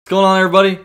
What's going on, everybody?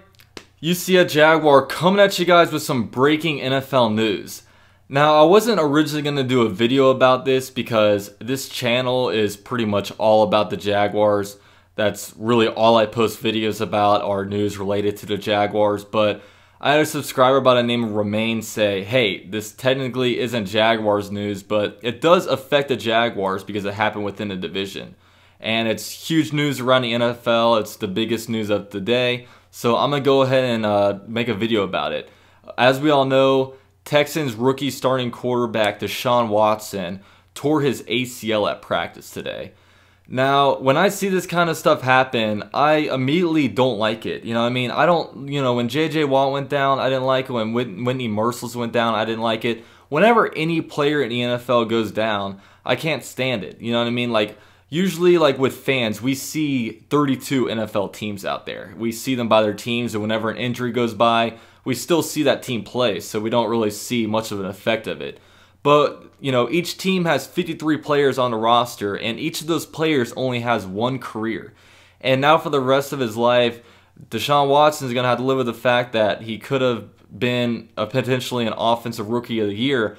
You see a Jaguar coming at you guys with some breaking NFL news. Now, I wasn't originally going to do a video about this because this channel is pretty much all about the Jaguars. That's really all I post videos about are news related to the Jaguars. But I had a subscriber by the name of Romain say, hey, this technically isn't Jaguars news, but it does affect the Jaguars because it happened within the division. And it's huge news around the NFL. It's the biggest news of the day. So I'm going to go ahead and make a video about it. As we all know, Texans rookie starting quarterback Deshaun Watson tore his ACL at practice today. Now, when I see this kind of stuff happen, I immediately don't like it. You know what I mean? I don't, when J.J. Watt went down, I didn't like it. When Whitney Merciless went down, I didn't like it. Whenever any player in the NFL goes down, I can't stand it. You know what I mean? Like, usually, like with fans, we see 32 NFL teams out there. We see them by their teams, and whenever an injury goes by, we still see that team play, so we don't really see much of an effect of it. But, each team has 53 players on the roster, and each of those players only has one career. And now for the rest of his life, Deshaun Watson is going to have to live with the fact that he could have been potentially an offensive rookie of the year,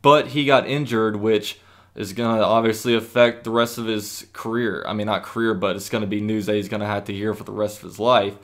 but he got injured, which is going to obviously affect the rest of his career. I mean, not career, but it's going to be news that he's going to have to hear for the rest of his life.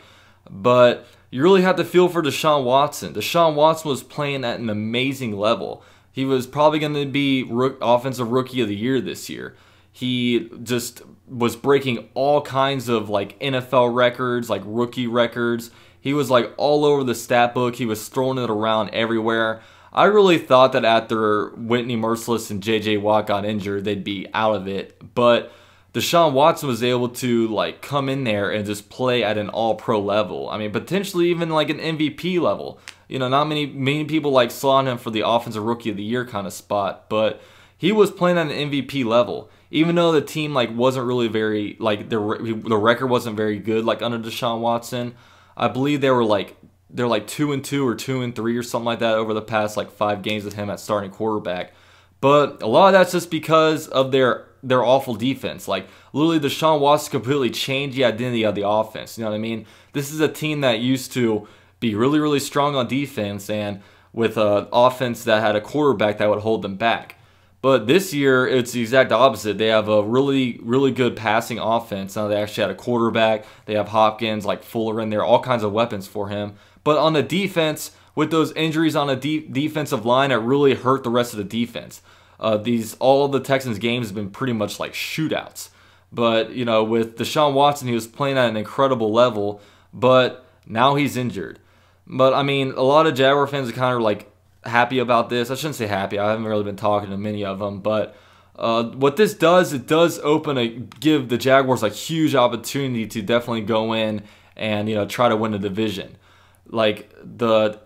But you really have to feel for Deshaun Watson. Deshaun Watson was playing at an amazing level. He was probably going to be offensive rookie of the year this year. He just was breaking all kinds of like NFL records, like rookie records. He was like all over the stat book. He was throwing it around everywhere. I really thought that after Whitney Merciless and J.J. Watt got injured, they'd be out of it. But Deshaun Watson was able to like come in there and just play at an all-pro level. I mean, potentially even like an MVP level. Not many people like slotting him for the offensive rookie of the year kind of spot, but he was playing at an MVP level. Even though the team like wasn't really very like the record wasn't very good like under Deshaun Watson. I believe they're like 2-2 or 2-3 or something like that over the past like 5 games with him at starting quarterback. But a lot of that's just because of their awful defense. Like literally Deshaun Watson completely changed the identity of the offense. You know what I mean? This is a team that used to be really, really strong on defense and with an offense that had a quarterback that would hold them back. But this year, it's the exact opposite. They have a really, really good passing offense. Now they actually had a quarterback. They have Hopkins, like Fuller in there, all kinds of weapons for him. But on the defense, with those injuries on a defensive line, it really hurt the rest of the defense. All of the Texans games have been pretty much like shootouts. But, with Deshaun Watson, he was playing at an incredible level, but now he's injured. But, I mean, a lot of Jaguar fans are kind of like happy about this. I shouldn't say happy. I haven't really been talking to many of them. But what this does, it does give the Jaguars a huge opportunity to definitely go in and, try to win the division. Like the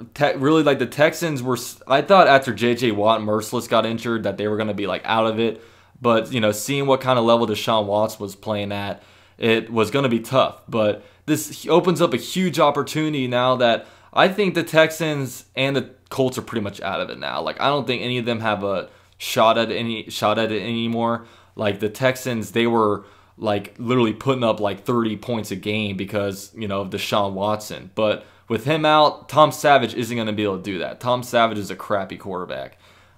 Texans were. I thought after J.J. Watt and Merciless got injured that they were going to be like out of it. But seeing what kind of level Deshaun Watson was playing at, it was going to be tough. But this opens up a huge opportunity now that I think the Texans and the Colts are pretty much out of it now. Like I don't think any of them have a shot at it anymore. Like the Texans, they were like literally putting up like 30 points a game because of Deshaun Watson. But with him out, Tom Savage isn't going to be able to do that. Tom Savage is a crappy quarterback.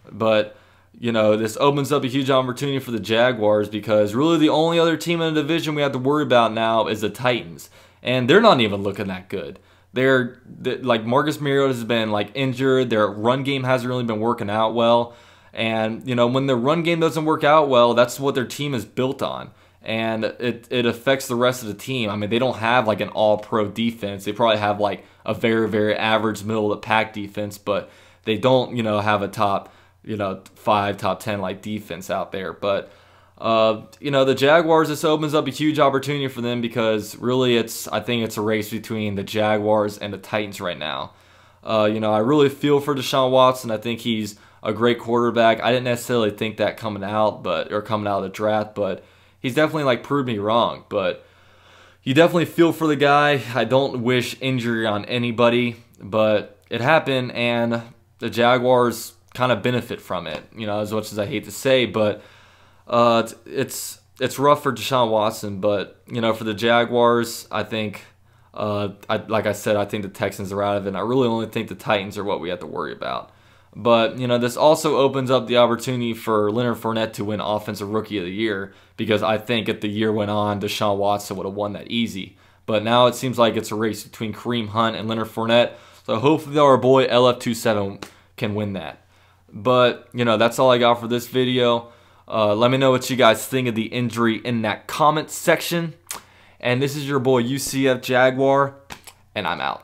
But, this opens up a huge opportunity for the Jaguars because really the only other team in the division we have to worry about now is the Titans. And they're not even looking that good. They're like Marcus Mariota has been like injured. Their run game hasn't really been working out well. And, when their run game doesn't work out well, that's what their team is built on. And it affects the rest of the team. I mean, they don't have like an all-pro defense. They probably have like a very, very average middle-of-the-pack defense, but they don't, have a top, 5, top 10 like defense out there. But, the Jaguars, this opens up a huge opportunity for them because really I think it's a race between the Jaguars and the Titans right now. I really feel for Deshaun Watson. I think he's a great quarterback. I didn't necessarily think that coming out of the draft, but he's definitely like proved me wrong. But you definitely feel for the guy. I don't wish injury on anybody, but it happened, and the Jaguars kind of benefit from it. As much as I hate to say, but it's rough for Deshaun Watson. But for the Jaguars, I think Like I said, I think the Texans are out of it. And I really only think the Titans are what we have to worry about. But, this also opens up the opportunity for Leonard Fournette to win Offensive Rookie of the Year, because I think if the year went on, Deshaun Watson would have won that easy. But now it seems like it's a race between Kareem Hunt and Leonard Fournette. So hopefully our boy LF27 can win that. But, that's all I got for this video. Let me know what you guys think of the injury in that comment section. And this is your boy UCF Jaguar, and I'm out.